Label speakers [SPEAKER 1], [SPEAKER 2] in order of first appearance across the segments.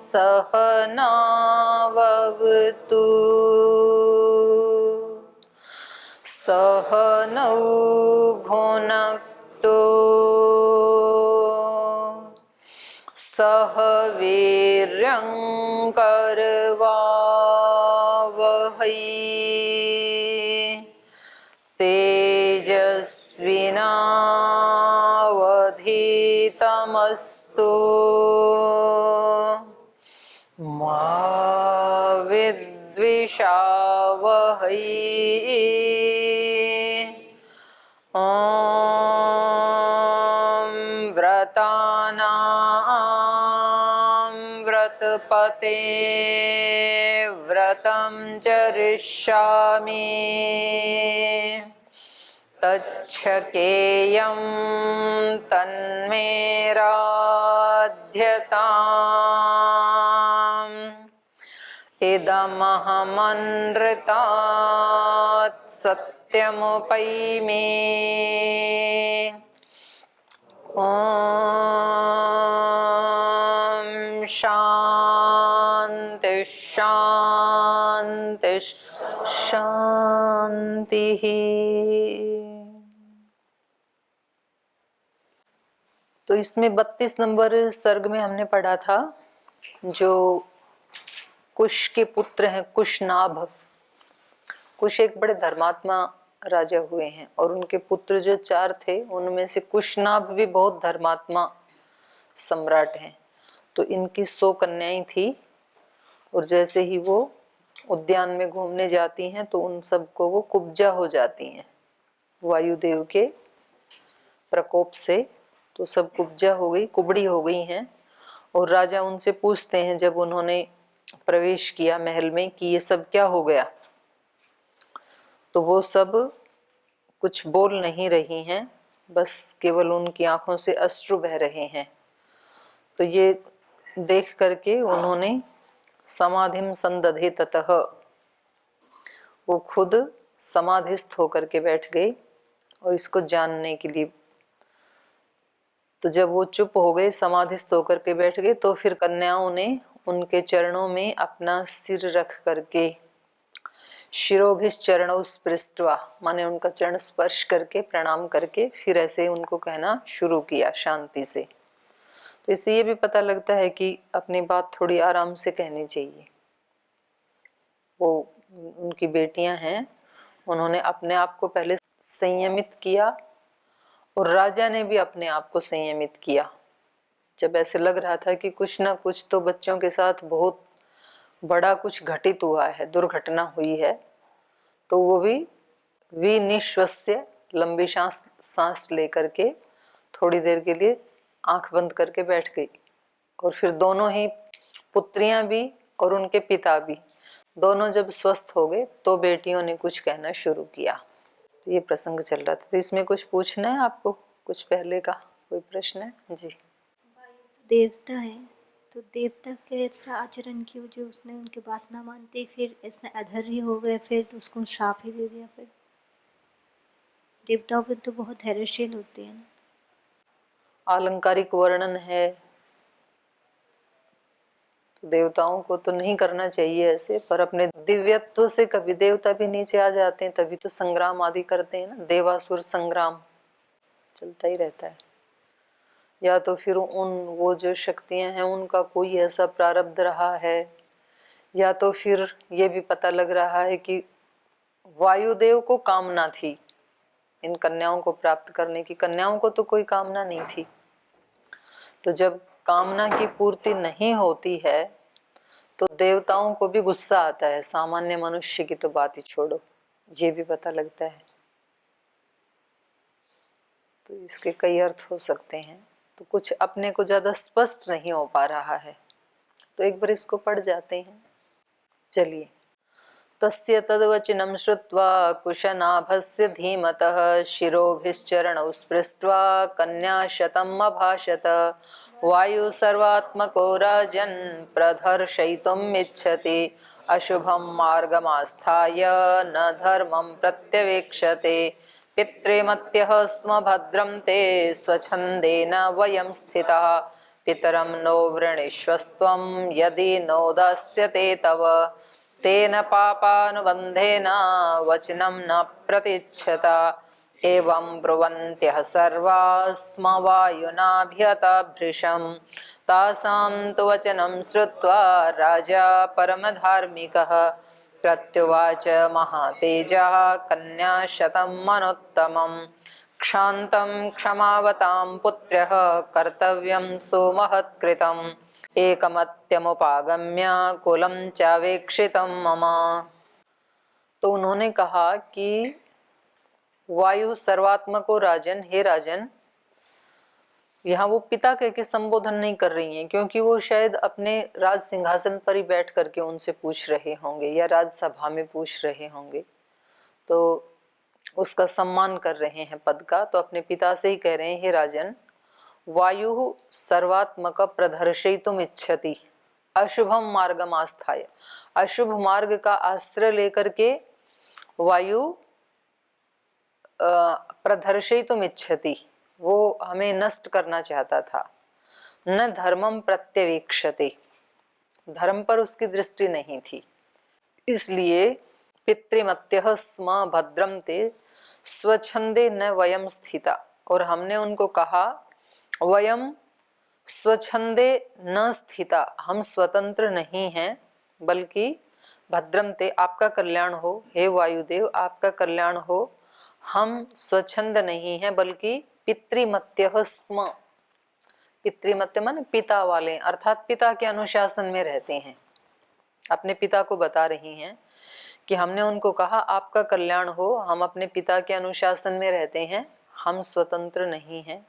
[SPEAKER 1] सहनाववतु सहनौ भुनक्तु सह वीर्यं करवावहै तेजस्विनावधीतमस्तु मा विद्विषावहै ॐ व्रतानां व्रतपते व्रतं चरिष्यामि तच्छकेयं तन्मे राध्यताम् इदमहमनृतात् सत्यमुपैमि ॐ शान्ति शान्ति शान्तिः। तो इसमें 32 नंबर सर्ग में हमने पढ़ा था जो कुश के पुत्र हैं कुशनाभ। कुश एक बड़े धर्मात्मा राजा हुए हैं और उनके पुत्र जो 4 थे उनमें से कुशनाभ भी बहुत धर्मात्मा सम्राट हैं। तो इनकी 100 कन्याएं थी और जैसे ही वो उद्यान में घूमने जाती हैं तो उन सबको वो कुब्जा हो जाती हैं वायुदेव के प्रकोप से। तो सब कुब्जा हो गई, कुबड़ी हो गई हैं। और राजा उनसे पूछते हैं जब उन्होंने प्रवेश किया महल में कि ये सब क्या हो गया, तो वो सब कुछ बोल नहीं रही हैं, बस केवल उनकी आंखों से अश्रु बह रहे हैं। तो ये देख करके उन्होंने समाधिम संदधे ततः, वो खुद समाधिस्थ होकर के बैठ गई और इसको जानने के लिए। तो जब वो चुप हो गए, समाधिस्थ होकर के बैठ गए, तो फिर कन्याओं ने उनके चरणों में अपना सिर रख करके शिरोभिश्चरणौ स्पृष्ट्वा, माने उनका चरण स्पर्श करके प्रणाम करके फिर ऐसे उनको कहना शुरू किया शांति से। तो इससे ये भी पता लगता है कि अपनी बात थोड़ी आराम से कहनी चाहिए। वो उनकी बेटियां हैं, उन्होंने अपने आप को पहले संयमित किया और राजा ने भी अपने आप को संयमित किया। जब ऐसे लग रहा था कि कुछ ना कुछ तो बच्चों के साथ बहुत बड़ा कुछ घटित हुआ है, दुर्घटना हुई है, तो वो भी विनिश्वस्य, लंबी सांस लेकर के थोड़ी देर के लिए आंख बंद करके बैठ गई। और फिर दोनों ही पुत्रियां भी और उनके पिता भी दोनों जब स्वस्थ हो गए तो बेटियों ने कुछ कहना शुरू किया। तो ये प्रसंग चल रहा था। तो इसमें कुछ पूछना है आपको, कुछ पहले का कोई प्रश्न है? जी।
[SPEAKER 2] देवता है तो देवता के ऐसा आचरण क्यों जो उसने उनकी बात ना मानती, फिर इसने अधर्य हो गए, फिर उसको शाप ही दे दिया। फिर देवताओं पे तो बहुत धैर्यशील होते हैं ना।
[SPEAKER 1] आलंकारिक वर्णन है, तो देवताओं को तो नहीं करना चाहिए ऐसे, पर अपने दिव्यत्व से कभी देवता भी नीचे आ जाते हैं, तभी तो संग्राम आदि करते हैं ना। देवासुर संग्राम चलता ही रहता है। या तो फिर वो जो शक्तियां हैं उनका कोई ऐसा प्रारब्ध रहा है, या तो फिर ये भी पता लग रहा है कि वायुदेव को कामना थी इन कन्याओं को प्राप्त करने की। कन्याओं को तो कोई कामना नहीं थी। तो जब कामना की पूर्ति नहीं होती है तो देवताओं को भी गुस्सा आता है, सामान्य मनुष्य की तो बात ही छोड़ो। ये भी पता लगता है। तो इसके कई अर्थ हो सकते हैं। तो कुछ अपने को ज्यादा स्पष्ट नहीं हो पा रहा है, तो एक बार इसको पढ़ जाते हैं। चलिए। तस्य तद्वचनं श्रुत्वा कुशनाभस्य धीमतः शिरोभिश्चरणौ स्पृष्ट्वा कन्याशतम् अभाषत। वायु सर्वात्मको राजन् प्रदर्शयितुम् इच्छति, अशुभं मार्गमास्थाय न धर्मं प्रत्यवेक्षते। पितृमत्यः स्म भद्रं ते स्वच्छन्देन वयं स्थिताः, पितरं नो वृणीष्वस्त्वं यदि नो दास्यते तव तेन पापानुबन्धेन वचनं न प्रतिच्छता एवं ब्रुवन्त्यः सर्वा स्म वायुनाभिहता भृशं तासां तु वचनं श्रुत्वा राजा परमधार्मिकः प्रत्युवाच महातेजः कन्याशतं मनोत्तमं क्षान्तं क्षमावतां पुत्रः कर्तव्यं सुमहत्कृतम् एकमत्यमुपागम्य कुलं चावेक्षितं मम। तो उन्होंने कहा कि वायु सर्वात्मक को राजन, हे राजन, यहाँ वो पिता कह के संबोधन नहीं कर रही हैं, क्योंकि वो शायद अपने राज सिंहासन पर ही बैठ करके उनसे पूछ रहे होंगे या राजसभा में पूछ रहे होंगे, तो उसका सम्मान कर रहे हैं पद का। तो अपने पिता से ही कह रहे हैं, हे राजन, वायु सर्वात्मक प्रदर्शयितुम इच्छति अशुभम मार्गम आस्थाय, अशुभ मार्ग का आश्रय लेकर के वायु प्रदर्शयितुम इच्छति, वो हमें नष्ट करना चाहता था। न धर्मम प्रत्यवेक्षते, धर्म पर उसकी दृष्टि नहीं थी। इसलिए पितृमत्यः स्म भद्रम ते स्वच्छंदे न वयम स्थिता, और हमने उनको कहा वयम स्वच्छंदे न स्थिता, हम स्वतंत्र नहीं हैं, बल्कि भद्रम ते, आपका कल्याण हो, हे वायुदेव आपका कल्याण हो, हम स्वच्छंद नहीं हैं बल्कि पितृमत्यः स्म, पितृमत्य माने पिता वाले, अर्थात पिता के अनुशासन में रहते हैं। अपने पिता को बता रही हैं कि हमने उनको कहा आपका कल्याण हो, हम अपने पिता के अनुशासन में रहते हैं, हम स्वतंत्र नहीं हैं।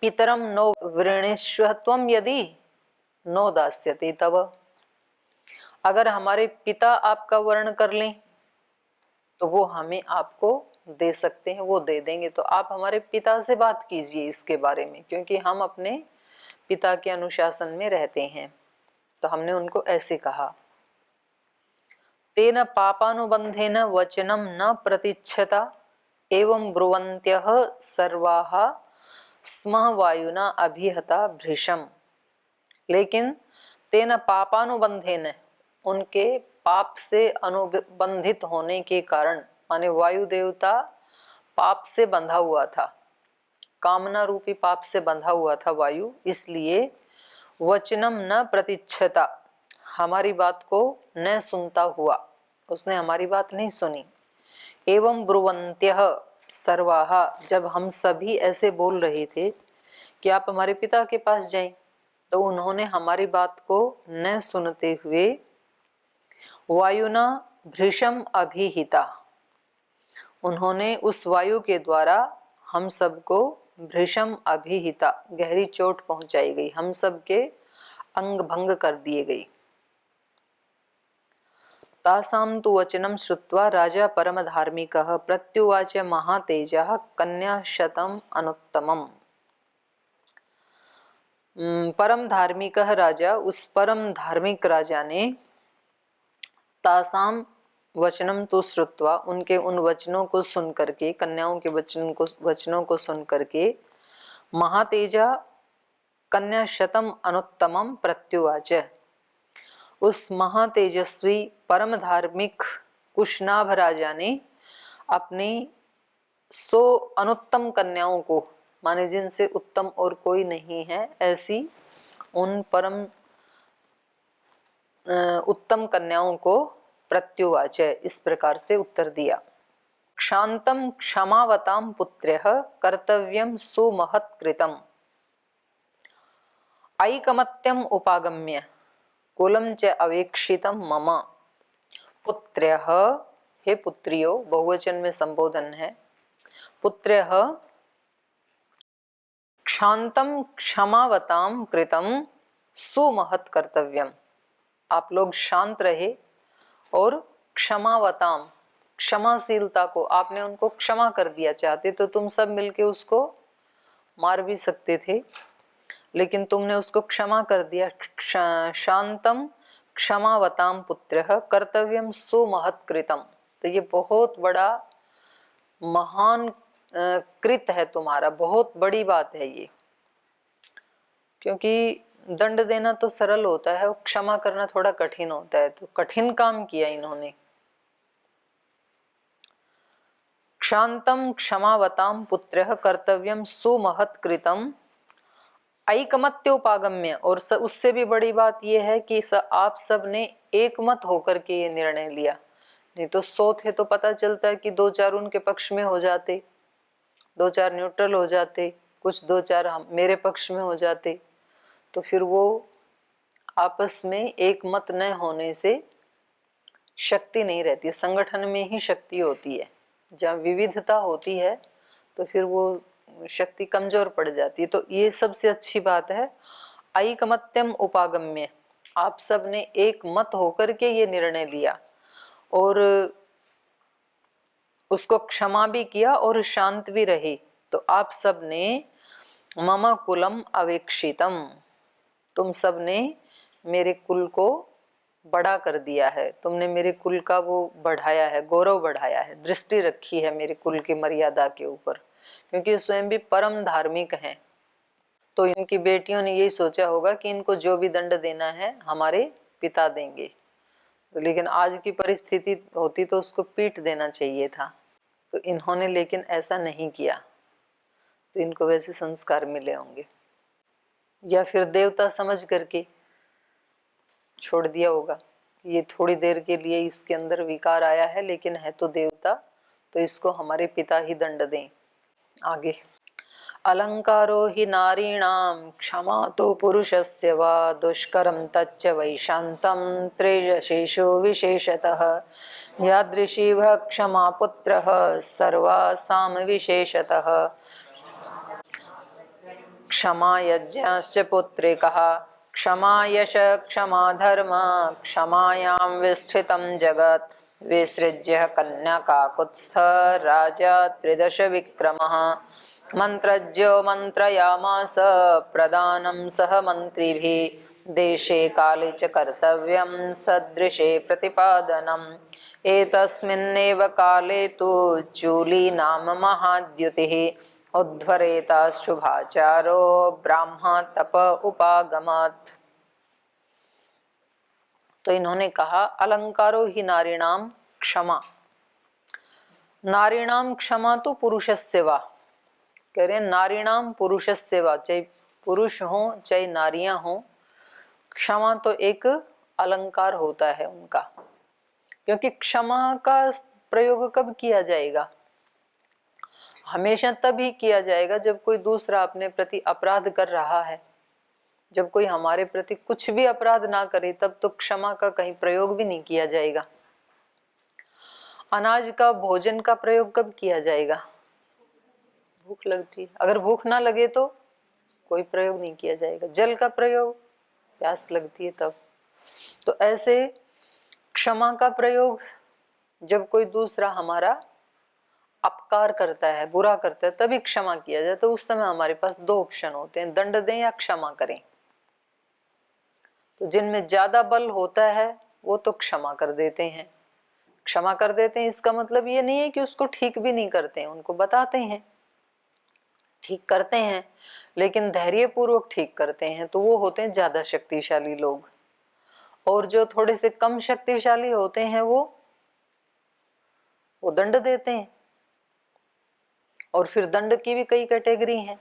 [SPEAKER 1] पितरम नो वृणीष्व त्वं यदि नो दास्यते तव, अगर हमारे पिता आपका वर्ण कर लें तो वो हमें आपको दे सकते हैं, वो दे देंगे, तो आप हमारे पिता से बात कीजिए इसके बारे में, क्योंकि हम अपने पिता के अनुशासन में रहते हैं। तो हमने उनको ऐसे कहा। तेन पापानुबंधेन वचनम न प्रतिच्छता एवं ब्रुवन्त्यः सर्वाः स्म वायुना अभिहता भृशम, लेकिन तेन पापानुबंधेन, उनके पाप से अनुबंधित होने के कारण, माने वायु देवता पाप से बंधा हुआ था, कामना रूपी पाप से बंधा हुआ था वायु, इसलिए वचनम न प्रतिच्छता, हमारी बात को न सुनता हुआ, उसने हमारी बात नहीं सुनी। एवं ब्रुवन्त्यः सर्वाः, जब हम सभी ऐसे बोल रहे थे कि आप हमारे पिता के पास जाएं, तो उन्होंने हमारी बात को न सुनते हुए वायुना भृशम अभिहिता, उन्होंने उस वायु के द्वारा हम सबको भृशम अभिहिता, गहरी चोट पहुंचाई गई, हम सबके अंग भंग कर दिए गई। तासां तु वचनं श्रुत्वा राजा परम धार्मिकः प्रत्युवाच महातेजः कन्याशतम् अनुत्तमम्। परम धार्मिकः राजा, उस परम धार्मिक राजा ने तासाम वचनम तो श्रुत्वा, उनके उन वचनों को सुन करके, कन्याओं के वचनों को सुन करके, महातेजा कन्याशतम अनुत्तमम प्रत्युवाच, उस महातेजस्वी परम धार्मिक कुशनाभ राजा ने अपनी 100 अनुत्तम कन्याओं को, माने जिनसे उत्तम और कोई नहीं है, ऐसी उन परम उत्तम कन्याओं को प्रत्युवाच, इस प्रकार से उत्तर दिया। क्षांतम क्षमावताम पुत्र्यः कर्तव्यम सुमहत्कृतम् ऐकमत्यम उपागम्य कुलम च अवेक्षितम मम। पुत्र्यः, हे पुत्रियो, बहुवचन में संबोधन है। पुत्र्यः क्षांतम क्षमावताम कृतम सुमहत् कर्तव्यम, आप लोग शांत रहे और क्षमावताम, क्षमाशीलता को, आपने उनको क्षमा कर दिया, चाहते तो तुम सब मिलके उसको मार भी सकते थे, लेकिन तुमने उसको क्षमा कर दिया। शांतम क्षमावताम पुत्रः कर्तव्यम सुमहत्कृतम, तो ये बहुत बड़ा महान कृत है तुम्हारा, बहुत बड़ी बात है ये। क्योंकि दंड देना तो सरल होता है और क्षमा करना थोड़ा कठिन होता है, तो कठिन काम किया इन्होंने। क्षांतम क्षमावताम पुत्रः कर्तव्यम सुमहत कृतम ऐकमत्योपागम्य। और उससे भी बड़ी बात यह है कि आप सब ने एक मत होकर के ये निर्णय लिया, नहीं तो 100 थे तो पता चलता है कि 2-4 उनके पक्ष में हो जाते, 2-4 न्यूट्रल हो जाते, कुछ 2-4 मेरे पक्ष में हो जाते, तो फिर वो आपस में एक मत न होने से शक्ति नहीं रहती है। संगठन में ही शक्ति होती है, जहाँ विविधता होती है तो फिर वो शक्ति कमजोर पड़ जाती है। तो ये सबसे अच्छी बात है, ऐकमत्यम उपागम्य, आप सब ने एक मत होकर के ये निर्णय लिया और उसको क्षमा भी किया और शांत भी रहे। तो आप सब ने मम कुलम अवेक्षितम, तुम सब ने मेरे कुल को बड़ा कर दिया है, तुमने मेरे कुल का वो बढ़ाया है, गौरव बढ़ाया है, दृष्टि रखी है मेरे कुल की मर्यादा के ऊपर, क्योंकि स्वयं भी परम धार्मिक हैं। तो इनकी बेटियों ने यही सोचा होगा कि इनको जो भी दंड देना है हमारे पिता देंगे, तो लेकिन आज की परिस्थिति होती तो उसको पीट देना चाहिए था, तो इन्होंने लेकिन ऐसा नहीं किया, तो इनको वैसे संस्कार मिले होंगे, या फिर देवता समझ करके छोड़ दिया होगा। ये थोड़ी देर के लिए इसके अंदर विकार आया है, लेकिन है तो देवता, तो इसको हमारे पिता ही दंड दें। आगे, अलंकारो हि नारीणाम क्षमा तो पुरुषस्य वा दुष्करम तच्च वैशांतम त्रेजशेषु विशेषतः यादृशी व क्षमा पुत्रः सर्वासाम विशेषतः क्षमा यज्ञश्च पुत्रिकः क्षमा यश क्षमा धर्म क्षमायां विस्थितं जगत् विसृज्य कन्याकाकुत्स्थ राजा त्रिदश विक्रमः मंत्रज्यो मंत्रयामास प्रदानं सह मंत्रिभिः देशे काले च कर्तव्यं सदृशे प्रतिपादनम् एतस्मिन्नेव काले तु चूली नाम महाद्युतिः उद्धरेता शुभाचारो ब्राह्म तप उपागमत्। तो इन्होंने कहा अलंकारो ही नारीणाम क्षमा, नारीणाम क्षमा तो पुरुषस्य वा, कह रहे हैं नारीणाम पुरुषस्य वा, चाहे पुरुष हो चाहे नारियां हो, क्षमा तो एक अलंकार होता है उनका, क्योंकि क्षमा का प्रयोग कब किया जाएगा? हमेशा तभी किया जाएगा जब कोई दूसरा अपने प्रति अपराध कर रहा है। जब कोई हमारे प्रति कुछ भी अपराध ना करे तब तो क्षमा का कहीं प्रयोग भी नहीं किया जाएगा। अनाज का, भोजन का प्रयोग कब किया जाएगा? भूख लगती है, अगर भूख ना लगे तो कोई प्रयोग नहीं किया जाएगा। जल का प्रयोग प्यास लगती है तब। तो ऐसे क्षमा का प्रयोग जब कोई दूसरा हमारा अपकार करता है, बुरा करता है, तभी क्षमा किया जाए। तो उस समय हमारे पास 2 ऑप्शन होते हैं, दंड दें या क्षमा करें। तो जिनमें ज्यादा बल होता है वो तो क्षमा कर देते हैं। क्षमा कर देते हैं इसका मतलब ये नहीं है कि उसको ठीक भी नहीं करते हैं, उनको बताते हैं, ठीक करते हैं, लेकिन धैर्यपूर्वक ठीक करते हैं। तो वो होते हैं ज्यादा शक्तिशाली लोग। और जो थोड़े से कम शक्तिशाली होते हैं वो दंड देते हैं। और फिर दंड की भी कई कैटेगरी हैं।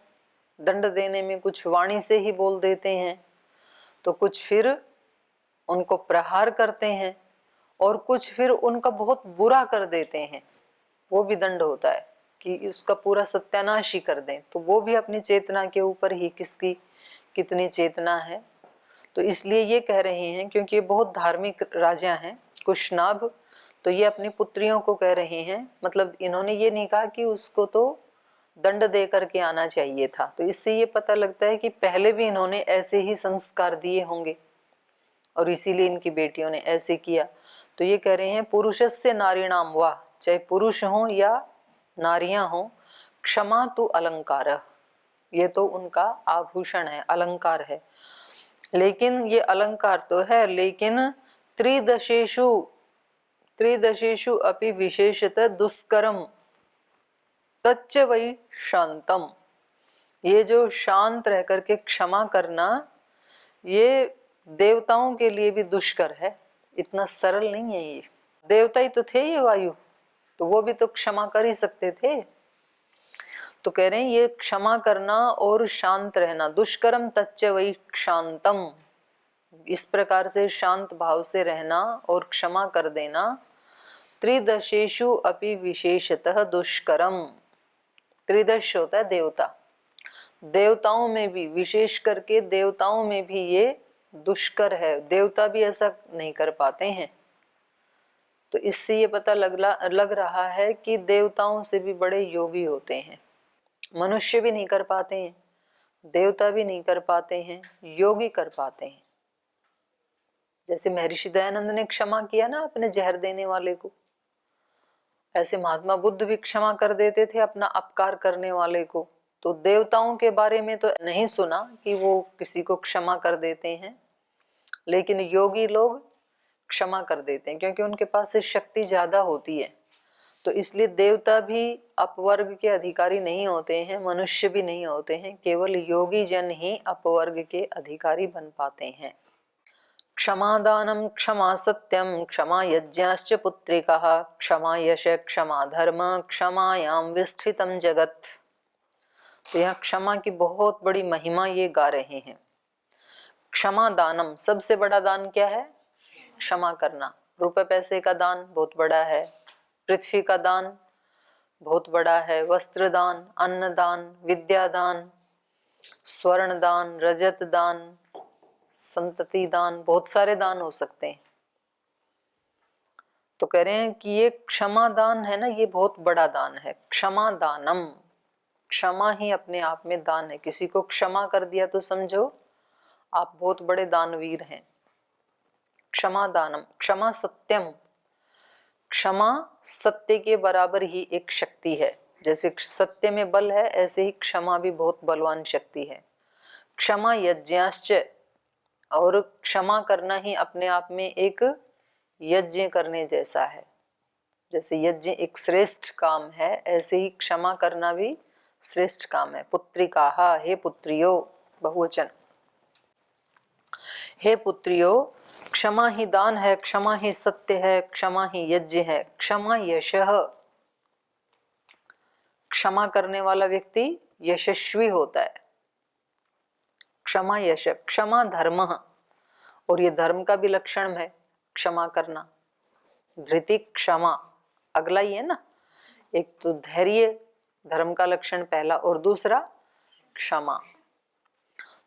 [SPEAKER 1] दंड देने में कुछ वाणी से ही बोल देते हैं, तो कुछ फिर उनको प्रहार करते हैं, और कुछ फिर उनका बहुत बुरा कर देते हैं। वो भी दंड होता है कि उसका पूरा सत्यानाश ही कर दें। तो वो भी अपनी चेतना के ऊपर ही किसकी कितनी चेतना है। तो इसलिए ये कह रहे हैं, क्योंकि ये बहुत धार्मिक राजा हैं कुशनाभ, तो ये अपनी पुत्रियों को कह रहे हैं, मतलब इन्होंने ये नहीं कहा कि उसको तो दंड दे करके आना चाहिए था। तो इससे ये पता लगता है कि पहले भी इन्होंने ऐसे ही संस्कार दिए होंगे और इसीलिए इनकी बेटियों ने ऐसे किया। तो ये कह रहे हैं पुरुषस्य नारीणाम वाह, चाहे पुरुष हो या नारियां हो, क्षमा तो अलंकार, ये तो उनका आभूषण है, अलंकार है। लेकिन ये अलंकार तो है, लेकिन त्रिदशेषु अपि विशेषतः दुष्करम तच्च वै शांतम। ये जो शांत रह करके क्षमा करना, ये देवताओं के लिए भी दुष्कर है, इतना सरल नहीं है। ये देवता ही तो थे ये वायु, तो वो भी तो क्षमा कर ही सकते थे। तो कह रहे हैं ये क्षमा करना और शांत रहना, दुष्करम तच्च वै शांतम, इस प्रकार से शांत भाव से रहना और क्षमा कर देना। त्रिदशेषु अपि विशेषतः दुष्करम, त्रिदश होता है देवता, देवताओं में भी, विशेष करके देवताओं में भी ये दुष्कर है, देवता भी ऐसा नहीं कर पाते हैं। तो इससे ये पता लग रहा है कि देवताओं से भी बड़े योगी होते हैं। मनुष्य भी नहीं कर पाते हैं, देवता भी नहीं कर पाते हैं, योगी कर पाते हैं। जैसे महर्षि दयानंद ने क्षमा किया ना अपने जहर देने वाले को, ऐसे महात्मा बुद्ध भी क्षमा कर देते थे अपना अपकार करने वाले को। तो देवताओं के बारे में तो नहीं सुना कि वो किसी को क्षमा कर देते हैं, लेकिन योगी लोग क्षमा कर देते हैं क्योंकि उनके पास से शक्ति ज्यादा होती है। तो इसलिए देवता भी अपवर्ग के अधिकारी नहीं होते हैं, मनुष्य भी नहीं होते हैं, केवल योगी जन ही अपवर्ग के अधिकारी बन पाते हैं। क्षमा दानम, क्षमा सत्यम, क्षमा यज्ञाश्च पुत्रिकाः, क्षमा यश, क्षमा धर्म, क्षमायाम विस्थितम जगत। तो यहाँ क्षमा की बहुत बड़ी महिमा ये गा रहे हैं। क्षमा दानम, सबसे बड़ा दान क्या है? क्षमा करना। रुपए पैसे का दान बहुत बड़ा है, पृथ्वी का दान बहुत बड़ा है, वस्त्र दान, अन्न दान, विद्या दान, स्वर्ण दान, रजत दान, संतति दान, बहुत सारे दान हो सकते हैं। तो कह रहे हैं कि ये क्षमा दान है ना, ये बहुत बड़ा दान है। क्षमा दानम, क्षमा ही अपने आप में दान है। किसी को क्षमा कर दिया तो समझो आप बहुत बड़े दानवीर हैं। क्षमा दानम, क्षमा सत्यम, क्षमा सत्य के बराबर ही एक शक्ति है। जैसे सत्य में बल है, ऐसे ही क्षमा भी बहुत बलवान शक्ति है। क्षमा यज्ञाश्च, और क्षमा करना ही अपने आप में एक यज्ञ करने जैसा है। जैसे यज्ञ एक श्रेष्ठ काम है, ऐसे ही क्षमा करना भी श्रेष्ठ काम है। पुत्रिकाः, हे पुत्रियो, बहुवचन, हे पुत्रियो, क्षमा ही दान है, क्षमा ही सत्य है, क्षमा ही यज्ञ है। क्षमा यशः, क्षमा करने वाला व्यक्ति यशस्वी होता है। क्षमा यश, क्षमा धर्म, और ये धर्म का भी लक्षण है क्षमा करना। धृति क्षमा, अगला ही है ना, एक तो धैर्य धर्म का लक्षण पहला, और दूसरा क्षमा।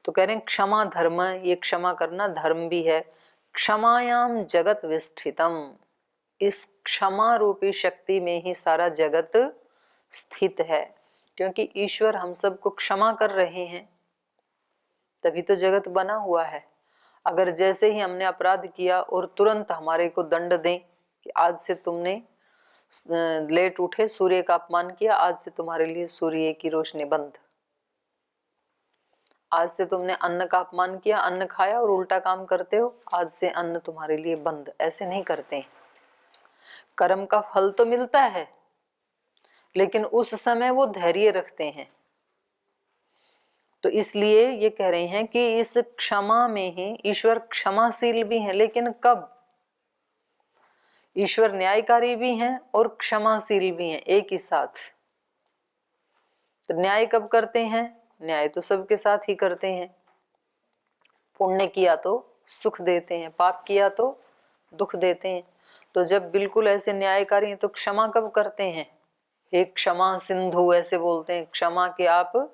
[SPEAKER 1] तो कह रहे हैं क्षमा धर्म, ये क्षमा करना धर्म भी है। क्षमायाम जगत विस्थितम, इस क्षमा रूपी शक्ति में ही सारा जगत स्थित है, क्योंकि ईश्वर हम सबको क्षमा कर रहे हैं तभी तो जगत बना हुआ है। अगर जैसे ही हमने अपराध किया और तुरंत हमारे को दंड दें कि आज से तुमने लेट उठे, सूर्य का अपमान किया, आज से तुम्हारे लिए सूर्य की रोशनी बंद, आज से तुमने अन्न का अपमान किया, अन्न खाया और उल्टा काम करते हो, आज से अन्न तुम्हारे लिए बंद, ऐसे नहीं करते। कर्म का फल तो मिलता है, लेकिन उस समय वो धैर्य रखते हैं। तो इसलिए ये कह रहे हैं कि इस क्षमा में ही ईश्वर क्षमाशील भी है, लेकिन कब? ईश्वर न्यायकारी भी हैं और क्षमाशील भी हैं एक ही साथ। तो न्याय कब करते हैं? न्याय तो सबके साथ ही करते हैं। पुण्य किया तो सुख देते हैं, पाप किया तो दुख देते हैं। तो जब बिल्कुल ऐसे न्यायकारी हैं तो क्षमा कब करते हैं? हे क्षमा सिंधु, ऐसे बोलते हैं, क्षमा के आप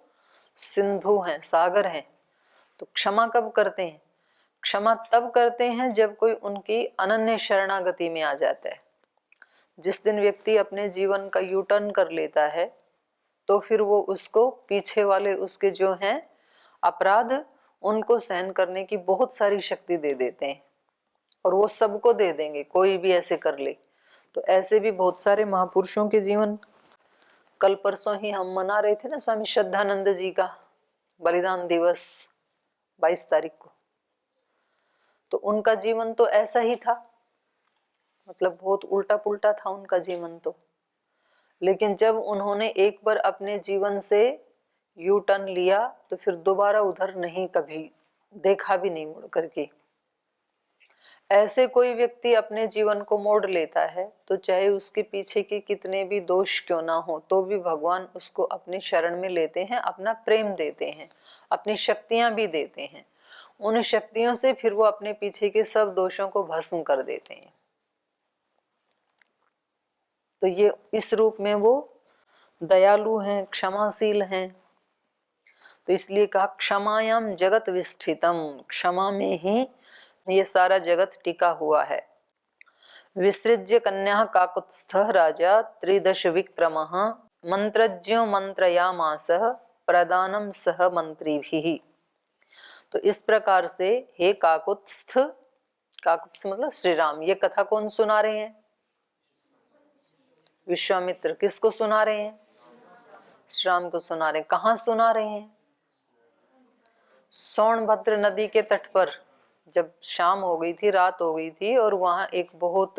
[SPEAKER 1] सिंधु हैं, सागर हैं। तो क्षमा कब करते हैं? क्षमा तब करते हैं जब कोई उनकी अनन्य शरणागति में आ जाता है। जिस दिन व्यक्ति अपने जीवन का यू टर्न कर लेता है तो फिर वो उसको पीछे वाले उसके जो हैं अपराध, उनको सहन करने की बहुत सारी शक्ति दे देते हैं, और वो सबको दे देंगे, कोई भी ऐसे कर ले। तो ऐसे भी बहुत सारे महापुरुषों के जीवन, कल परसों ही हम मना रहे थे ना स्वामी श्रद्धानंद जी का बलिदान दिवस 22 तारीख को, तो उनका जीवन तो ऐसा ही था, मतलब बहुत उल्टा पुल्टा था उनका जीवन तो। लेकिन जब उन्होंने एक बार अपने जीवन से यू टर्न लिया तो फिर दोबारा उधर नहीं कभी देखा भी नहीं मुड़ करके। ऐसे कोई व्यक्ति अपने जीवन को मोड़ लेता है तो चाहे उसके पीछे के कितने भी दोष क्यों ना हो तो भी भगवान उसको अपने शरण में लेते हैं, अपना प्रेम देते हैं, अपनी शक्तियां भी देते हैं। उन शक्तियों से फिर वो अपने पीछे के सब दोषों को भस्म कर देते हैं। तो ये इस रूप में वो दयालु हैं, क्षमाशील हैं। तो इसलिए कहा क्षमायाम जगत विष्ठितम, क्षमा में ही ये सारा जगत टिका हुआ है। विसृज्य कन्या काकुत्स्थ राजा त्रिदश विक्रमः मंत्रज्ञो मंत्रयामास प्रदानम सह मंत्रीभिः। तो इस प्रकार से हे काकुत्स्थ, काकुत्स्थ मतलब श्री राम, ये कथा कौन सुना रहे हैं? विश्वामित्र। किसको सुना रहे हैं? श्री राम को सुना रहे हैं। कहाँ सुना रहे हैं? सोनभद्र नदी के तट पर। जब शाम हो गई थी, रात हो गई थी और वहां एक बहुत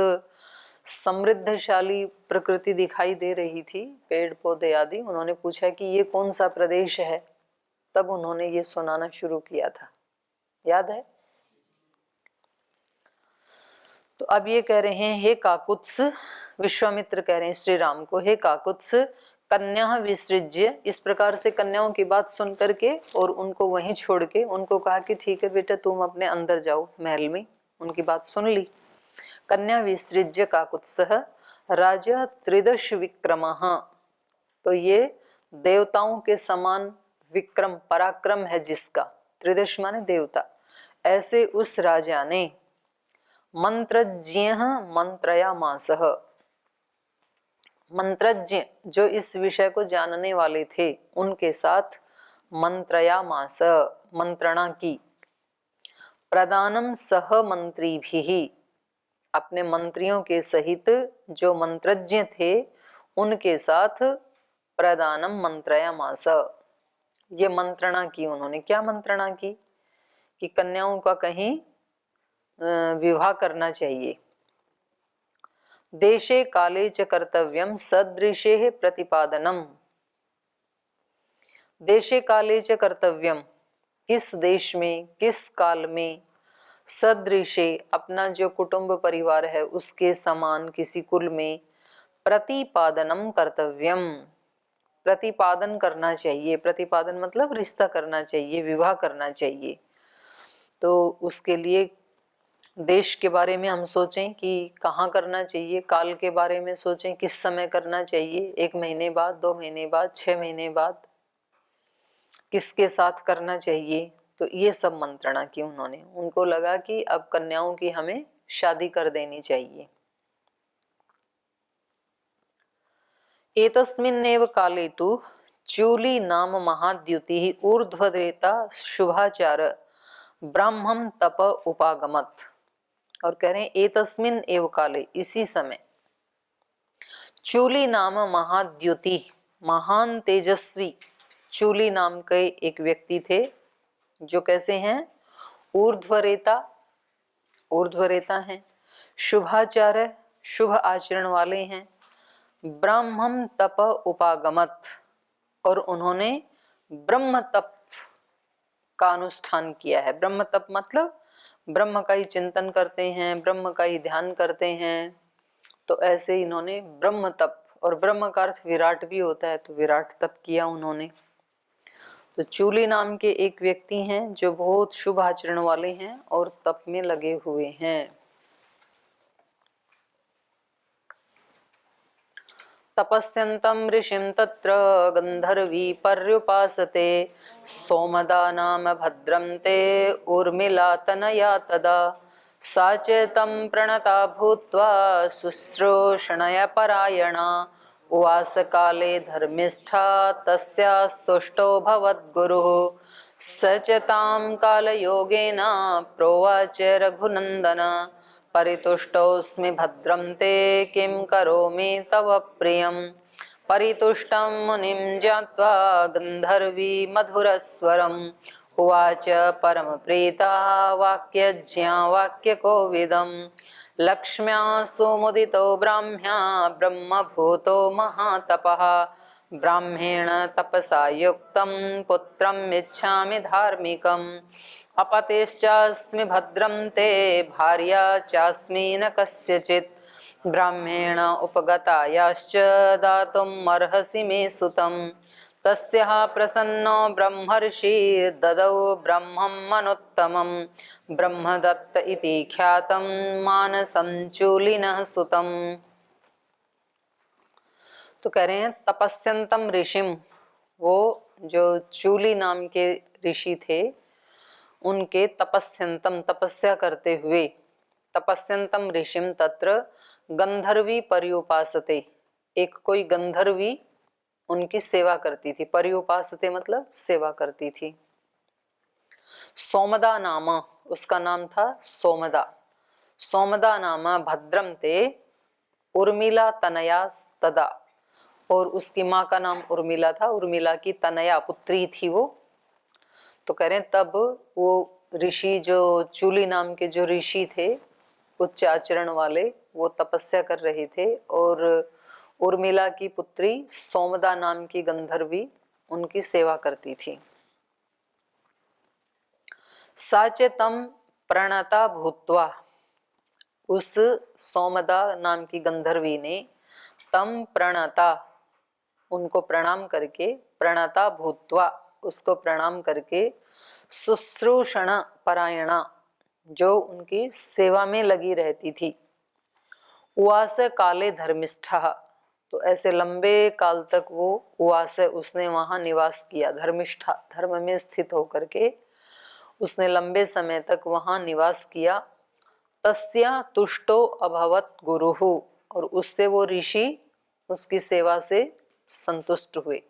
[SPEAKER 1] समृद्धशाली प्रकृति दिखाई दे रही थी, पेड़ पौधे आदि। उन्होंने पूछा कि ये कौन सा प्रदेश है, तब उन्होंने ये सुनाना शुरू किया था, याद है? तो अब ये कह रहे हैं हे काकुत्स, विश्वामित्र कह रहे हैं श्री राम को, हे काकुत्स कन्या विसृज्य। इस प्रकार से कन्याओं की बात सुन करके और उनको वहीं छोड़ के उनको कहा कि ठीक है बेटा तुम अपने अंदर जाओ महल में। उनकी बात सुन ली। कन्या विसृज्य काकुत्सः राजा त्रिदश विक्रमः। तो ये देवताओं के समान विक्रम पराक्रम है जिसका, त्रिदश माने देवता, ऐसे उस राजा ने मंत्रज्ञ मंत्रयामासः, मंत्रज्ञ जो इस विषय को जानने वाले थे उनके साथ मंत्रयामास, मंत्रणा की, प्रदानम सह मंत्रीभिः, अपने मंत्रियों के सहित जो मंत्रज्ञ थे उनके साथ प्रदानम मंत्रयामास, ये मंत्रणा की उन्होंने। क्या मंत्रणा की? कि कन्याओं का कहीं विवाह करना चाहिए। देशे काले च कर्तव्यम सदृशे प्रतिपादनम। देशे काले च कर्तव्यम, किस देश में किस काल में, सदृशे अपना जो कुटुंब परिवार है उसके समान किसी कुल में, प्रतिपादनम कर्तव्यम, प्रतिपादन करना चाहिए। प्रतिपादन मतलब रिश्ता करना चाहिए, विवाह करना चाहिए। तो उसके लिए देश के बारे में हम सोचें कि कहाँ करना चाहिए, काल के बारे में सोचें किस समय करना चाहिए, 1 महीने बाद, 2 महीने बाद, 6 महीने बाद, किसके साथ करना चाहिए। तो ये सब मंत्रणा की उन्होंने। उनको लगा कि अब कन्याओं की हमें शादी कर देनी चाहिए। एतस्मिन्नेव काले तु चूली नाम महाद्युति ऊर्ध्वरेता शुभाचार ब्राह्मम तप उपागमत। और कह रहे हैं एतस्मिन एव काले, इसी समय, चूली नाम महाद्युति, महान तेजस्वी चूली नाम के एक व्यक्ति थे जो कैसे हैं? ऊर्ध्वरेता, ऊर्ध्वरेता हैं, शुभाचार्य शुभ आचरण वाले हैं, ब्राह्मम तप उपागमत, और उन्होंने ब्रह्म तप का अनुष्ठान किया है। ब्रह्म तप मतलब ब्रह्म का ही चिंतन करते हैं, ब्रह्म का ही ध्यान करते हैं। तो ऐसे इन्होंने ब्रह्म तप, और ब्रह्म का अर्थ विराट भी होता है, तो विराट तप किया उन्होंने। तो चूली नाम के एक व्यक्ति हैं जो बहुत शुभ आचरण वाले हैं और तप में लगे हुए हैं। तपस्यन्तं ऋषिं तत्र गंधर्वी पर्युपासते सोमदा नाम भद्रं ते उर्मिला तनया तदा सा च तं प्रणता भूत्वा शुश्रूषणया परायणा उवास काले धर्मिष्ठा तस्यास्तुष्टो भवद्गुरुः स च तां कालयोगेन प्रोवाच रघुनन्दन परितुष्टोऽस्मि भद्रं ते किं करोमि तव प्रियं परितुष्टं मुनिं ज्ञात्वा गन्धर्वी मधुरस्वरम् उवाच परमप्रीता वाक्यज्ञा वाक्यकोविदं लक्ष्म्या सुमुदितो ब्राह्म्या ब्रह्मभूतो महातपः ब्राह्मेण तपसा युक्तं पुत्रम् इच्छामि धार्मिकम् अपतेश्चास्मि भद्रं ते भार्या चास्मि न कस्यचित् ब्राह्मेण उपगतायाश्च दातुम् अर्हसि मे सुतम् तस्याः प्रसन्नो ब्रह्मर्षि ददौ ब्रह्मं मनुत्तमम् ब्रह्मदत्त इति ख्यातं मानसं चूलिनः सुतम्। तो कह रहे हैं तपस्यंतम ऋषिम, वो जो चूली नाम के ऋषि थे उनके तपस्यंतम तपस्या करते हुए, तपस्यंतम ऋषिम तत्र गंधर्वी पर्युपासते, एक कोई गंधर्वी उनकी सेवा करती थी। पर्युपासते मतलब सेवा करती थी। सोमदा नाम, उसका नाम था सोमदा। सोमदा नाम भद्रम ते उर्मिला तनया तदा, और उसकी माँ का नाम उर्मिला था, उर्मिला की तनया पुत्री थी वो। तो कह रहे तब वो ऋषि जो चूली नाम के जो ऋषि थे उच्च आचरण वाले, वो तपस्या कर रहे थे और उर्मिला की पुत्री सोमदा नाम की गंधर्वी उनकी सेवा करती थी। साचे तम प्रणता भूत्वा, उस सोमदा नाम की गंधर्वी ने तम प्रणता, उनको प्रणाम करके, प्रणता भूत्वा उसको प्रणाम करके, शुश्रूषण परायणा, जो उनकी सेवा में लगी रहती थी, उवास काले धर्मिष्ठा, तो ऐसे लंबे काल तक वो उवास, उसने वहां निवास किया। धर्मिष्ठा, धर्म में स्थित होकर के उसने लंबे समय तक वहां निवास किया। तस्या तुष्टो अभवत गुरुहु, और उससे वो ऋषि उसकी सेवा से संतुष्ट हुए।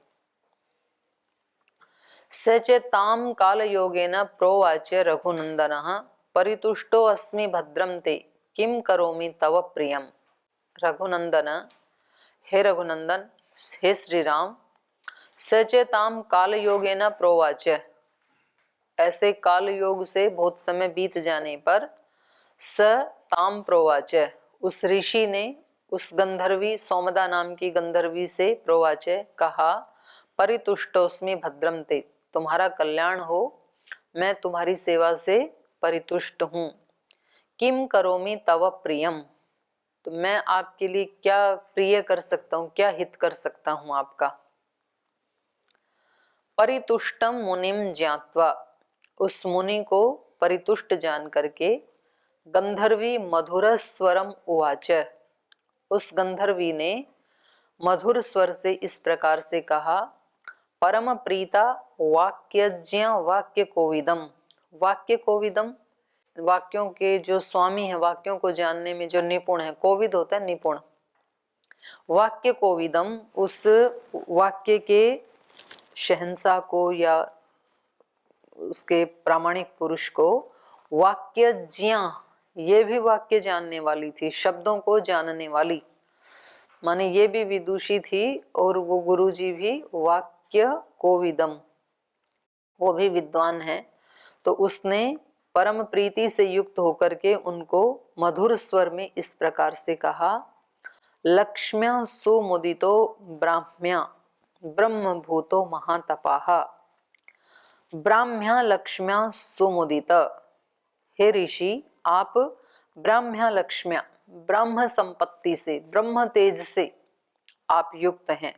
[SPEAKER 1] सचे ताम काल योगेन प्रोवाच्य रघुनंदनः परितुष्टो अस्मि भद्रम ते किम करोमि तव प्रियम। रघुनंदन, हे रघुनंदन, हे श्री राम, सचे ताम काल योगेन प्रोवाच्य, ऐसे काल योग से बहुत समय बीत जाने पर, स ताम प्रोवाच्य, उस ऋषि ने उस गंधर्वी सोमदा नाम की गंधर्वी से प्रोवाच्य कहा, परितुष्टोस्मि भद्रम ते, तुम्हारा कल्याण हो, मैं तुम्हारी सेवा से परितुष्ट हूँ। किम करोमि तव प्रियम, तो मैं आपके लिए क्या प्रिय कर सकता हूँ, क्या हित कर सकता हूँ आपका। परितुष्टम मुनिम ज्ञात्वा, उस मुनि को परितुष्ट जान करके, गंधर्वी मधुर स्वरम उवाच, उस गंधर्वी ने मधुर स्वर से इस प्रकार से कहा, परम प्रीता वाक्यज्ञ वाक्य कोविदम, वाक्य कोविदम, वाक्यों के जो स्वामी है, वाक्यों को जानने में जो निपुण है, कोविद होता है निपुण, वाक्य कोविदम, उस वाक्य के शहंशाह को या उसके प्रामाणिक पुरुष को, वाक्यज्ञ, ये भी वाक्य जानने वाली थी, शब्दों को जानने वाली, माने ये भी विदुषी थी और वो गुरुजी भी वाक्य कोविदम, वो भी विद्वान है। तो उसने परम प्रीति से युक्त होकर के उनको मधुर स्वर में इस प्रकार से कहा, लक्ष्म्या सुमुदितो ब्राह्म्या ब्रह्मभूतो महातपाः, ब्राह्म्या लक्ष्म्या सुमुदित, हे ऋषि आप ब्राह्म्या लक्ष्म्या, ब्रह्म संपत्ति से, ब्रह्म तेज से आप युक्त हैं।